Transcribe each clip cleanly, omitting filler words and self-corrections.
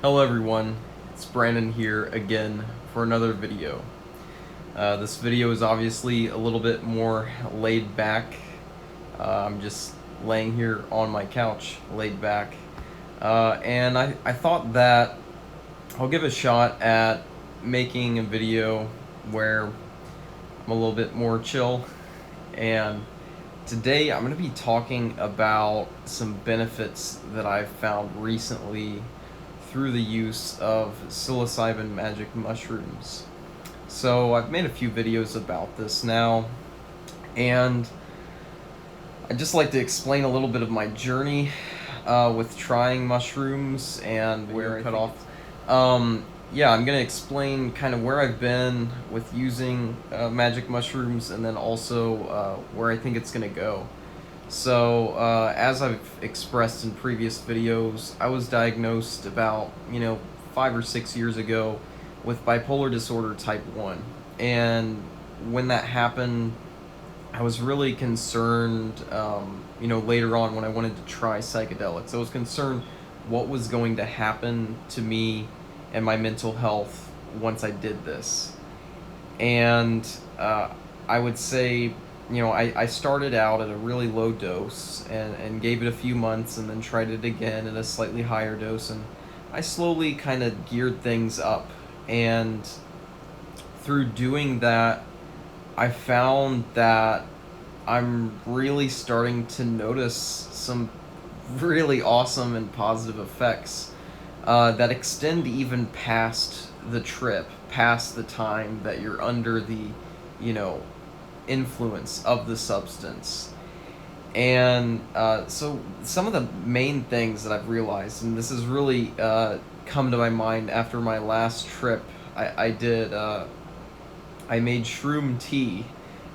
Hello everyone, it's Brandon here again for another video. This video is obviously a little bit more laid back. I'm just laying here on my couch, laid back. And I thought that I'll give a shot at making a video where I'm a little bit more chill. And today I'm going to be talking about some benefits that I've found recently through the use of psilocybin magic mushrooms. So I've made a few videos about this now, and I'd just like to explain a little bit of my journey with trying mushrooms and where I cut off. Yeah, I'm gonna explain kind of where I've been with using magic mushrooms, and then also where I think it's gonna go. So, as I've expressed in previous videos, I was diagnosed about, 5 or 6 years ago with bipolar disorder type 1. And when that happened, I was really concerned, later on when I wanted to try psychedelics. I was concerned what was going to happen to me and my mental health once I did this. And I would say, I started out at a really low dose and gave it a few months and then tried it again at a slightly higher dose. And I slowly kind of geared things up. And through doing that, I found that I'm really starting to notice some really awesome and positive effects that extend even past the trip, past the time that you're under the, you know, influence of the substance. And so some of the main things that I've realized, and this has really come to my mind after my last trip, I did, I made shroom tea,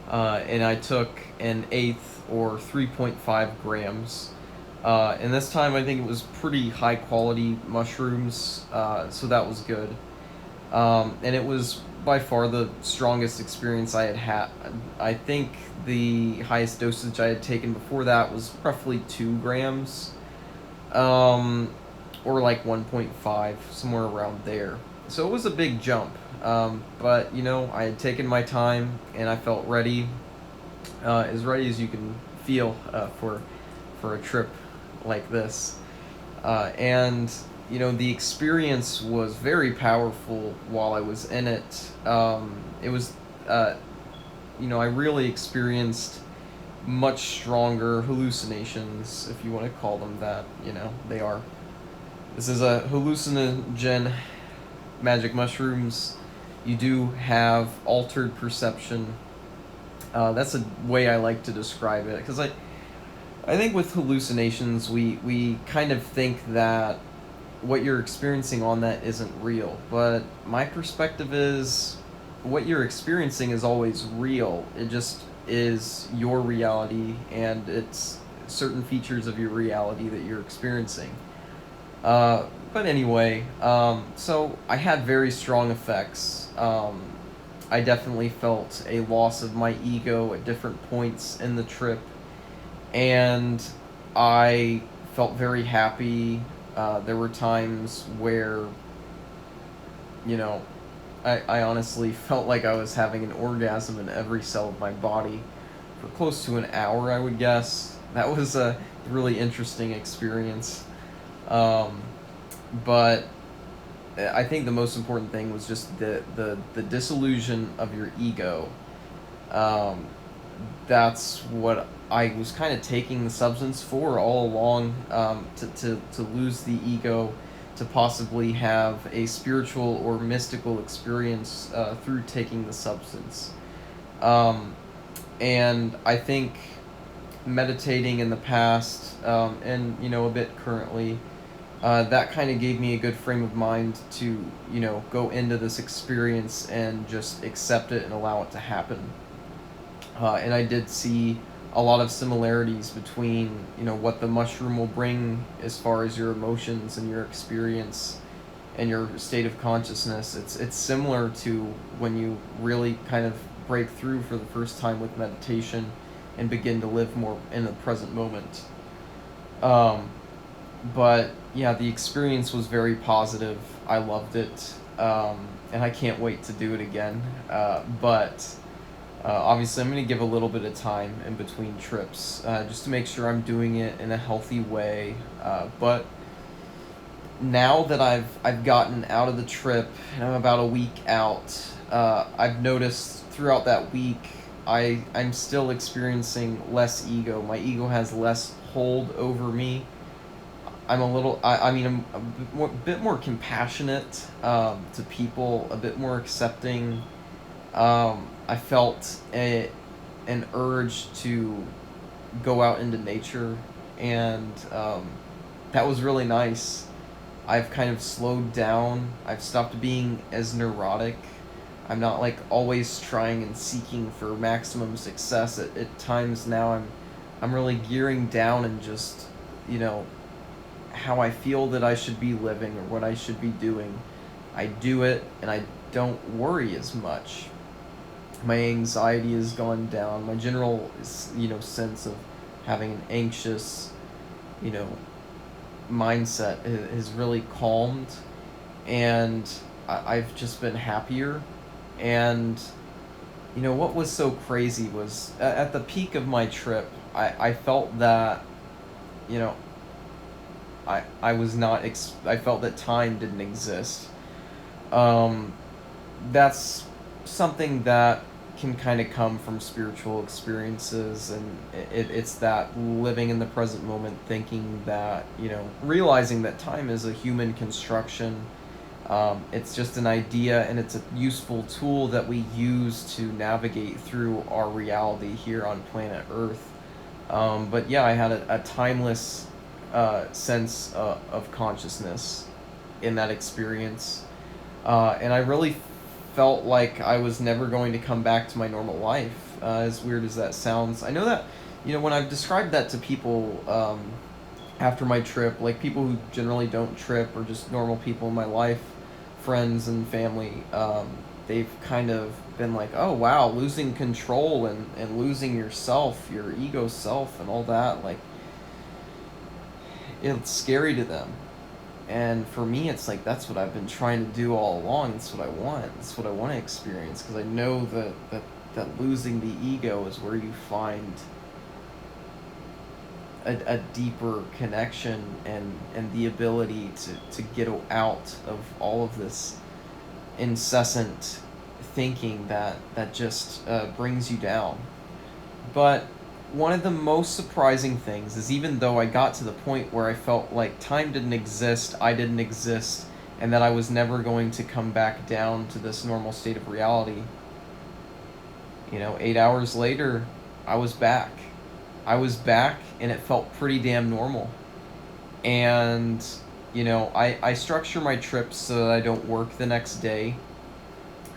and I took an eighth or 3.5 grams. And this time I think it was pretty high quality mushrooms, so that was good. And it was by far the strongest experience I had had. I think the highest dosage I had taken before that was roughly 2 grams, or like 1.5, somewhere around there. So it was a big jump. But, I had taken my time and I felt ready, as ready as you can feel for a trip like this. And the experience was very powerful while I was in it. It was, I really experienced much stronger hallucinations, if you want to call them that. They are. This is a hallucinogen, magic mushrooms. You do have altered perception. That's a way I like to describe it, because I think with hallucinations, we kind of think that what you're experiencing on that isn't real. But my perspective is what you're experiencing is always real. It just is your reality, and it's certain features of your reality that you're experiencing. But anyway, so I had very strong effects. I definitely felt a loss of my ego at different points in the trip, and I felt very happy. There were times where, you know, I honestly felt like I was having an orgasm in every cell of my body for close to an hour, I would guess. That was a really interesting experience. Um, but I think the most important thing was just the disillusion of your ego. Um, that's what I was kind of taking the substance for all along, to lose the ego, to possibly have a spiritual or mystical experience through taking the substance. Um, and I think meditating in the past, and a bit currently, that kind of gave me a good frame of mind to go into this experience and just accept it and allow it to happen. And I did see a lot of similarities between what the mushroom will bring as far as your emotions and your experience and your state of consciousness. It's similar to when you really kind of break through for the first time with meditation and begin to live more in the present moment. Um, But yeah, the experience was very positive. I loved it, and I can't wait to do it again. But obviously, I'm going to give a little bit of time in between trips just to make sure I'm doing it in a healthy way. But now that I've gotten out of the trip and I'm about a week out, I've noticed throughout that week I'm still experiencing less ego. My ego has less hold over me. I mean, I'm bit more compassionate to people, a bit more accepting. I felt an urge to go out into nature, and that was really nice. I've kind of slowed down. I've stopped being as neurotic. I'm not like always trying and seeking for maximum success. At times now, I'm really gearing down and just, you know, how I feel that I should be living or what I should be doing. I do it and I don't worry as much. My anxiety has gone down. My general, sense of having an anxious, you know, mindset has really calmed, and I've just been happier. And what was so crazy was at the peak of my trip, I felt that, you know, I was not I felt that time didn't exist. Um, that's something that can kind of come from spiritual experiences, and it's that living in the present moment, thinking that, realizing that time is a human construction. It's just an idea, and it's a useful tool that we use to navigate through our reality here on planet Earth. But yeah, I had a timeless sense of consciousness in that experience. And I really felt like I was never going to come back to my normal life, as weird as that sounds. I know that, when I've described that to people after my trip, like people who generally don't trip or just normal people in my life, friends and family, they've kind of been like, oh wow, losing control and losing yourself, your ego self, and all that. Like, it's scary to them. And for me, it's like that's what I've been trying to do all along. That's what I want. That's what I want to experience, because I know that losing the ego is where you find a deeper connection and the ability to get out of all of this incessant thinking that just brings you down. But one of the most surprising things is, even though I got to the point where I felt like time didn't exist, I didn't exist, and that I was never going to come back down to this normal state of reality, 8 hours later, I was back. I was back, and it felt pretty damn normal. And, I structure my trips so that I don't work the next day.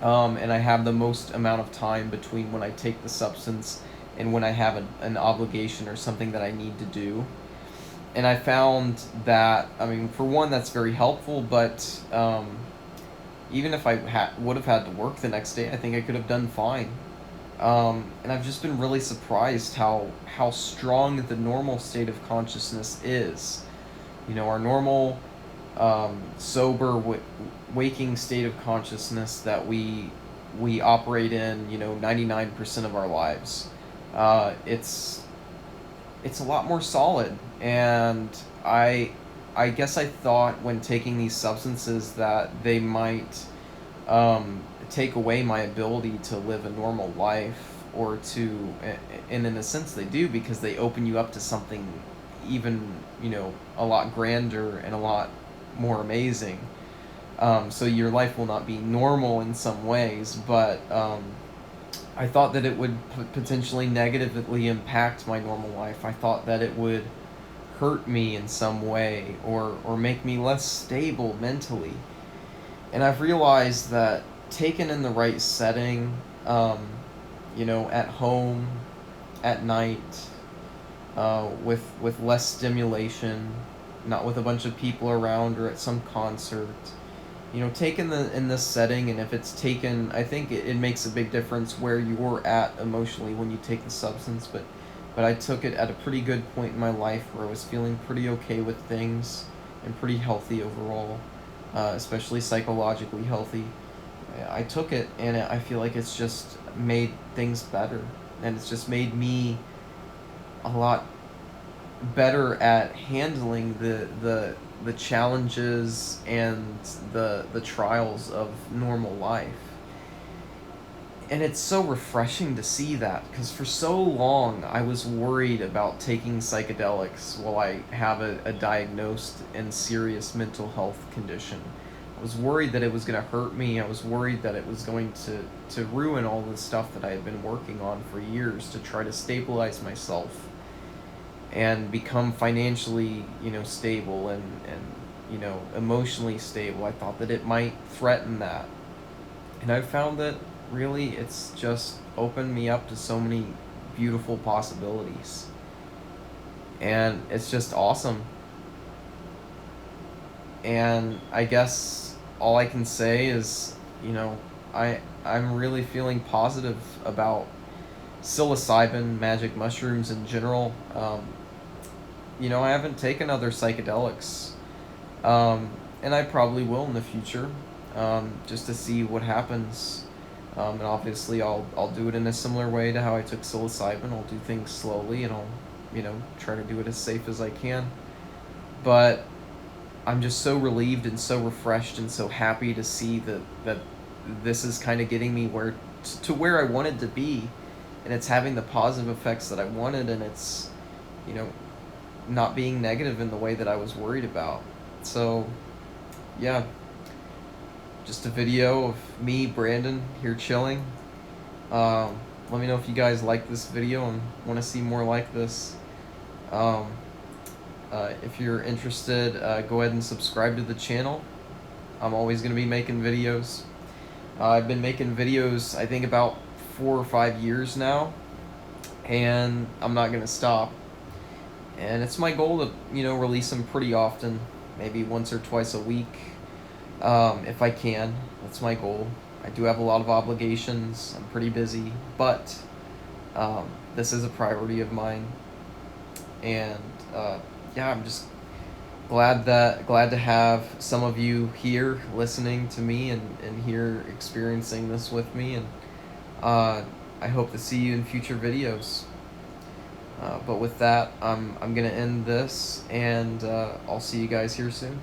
And I have the most amount of time between when I take the substance and when I have an obligation or something that I need to do. And I found that, I mean, for one, that's very helpful, but even if I would have had to work the next day, I think I could have done fine. And I've just been really surprised how strong the normal state of consciousness is. Our normal, sober, waking state of consciousness that we operate in, 99% of our lives. It's a lot more solid, and I guess I thought when taking these substances that they might take away my ability to live a normal life, or to, and in a sense they do, because they open you up to something even, a lot grander and a lot more amazing. So your life will not be normal in some ways, but I thought that it would potentially negatively impact my normal life. I thought that it would hurt me in some way, or make me less stable mentally. And I've realized that taken in the right setting, at home, at night, with less stimulation, not with a bunch of people around or at some concert, taken in this setting, and if it's taken, I think it makes a big difference where you're at emotionally when you take the substance. But but I took it at a pretty good point in my life where I was feeling pretty okay with things and pretty healthy overall, especially psychologically healthy. I took it, and I feel like it's just made things better, and it's just made me a lot better at handling the challenges and the trials of normal life. And it's so refreshing to see that, because for so long I was worried about taking psychedelics while I have a diagnosed and serious mental health condition. I was worried that it was going to hurt me. I was worried that it was going to ruin all the stuff that I had been working on for years to try to stabilize myself and become financially, stable and emotionally stable. I thought that it might threaten that. And I found that really it's just opened me up to so many beautiful possibilities. And it's just awesome. And I guess all I can say is, I'm really feeling positive about psilocybin, magic mushrooms in general. I haven't taken other psychedelics, and I probably will in the future, just to see what happens. And obviously, I'll do it in a similar way to how I took psilocybin. I'll do things slowly, and I'll try to do it as safe as I can. But I'm just so relieved and so refreshed and so happy to see that this is kind of getting me to where I wanted to be, and it's having the positive effects that I wanted, and it's you know not being negative in the way that I was worried about. So, yeah, just a video of me, Brandon, here chilling. Let me know if you guys like this video and want to see more like this. Um, if you're interested, go ahead and subscribe to the channel. I'm always going to be making videos. I've been making videos, I think, about 4 or 5 years now, and I'm not going to stop. And it's my goal to, release them pretty often, maybe once or twice a week, if I can. That's my goal. I do have a lot of obligations. I'm pretty busy, but this is a priority of mine. And yeah, I'm just glad to have some of you here listening to me and here experiencing this with me. And I hope to see you in future videos. But with that, I'm going to end this, and I'll see you guys here soon.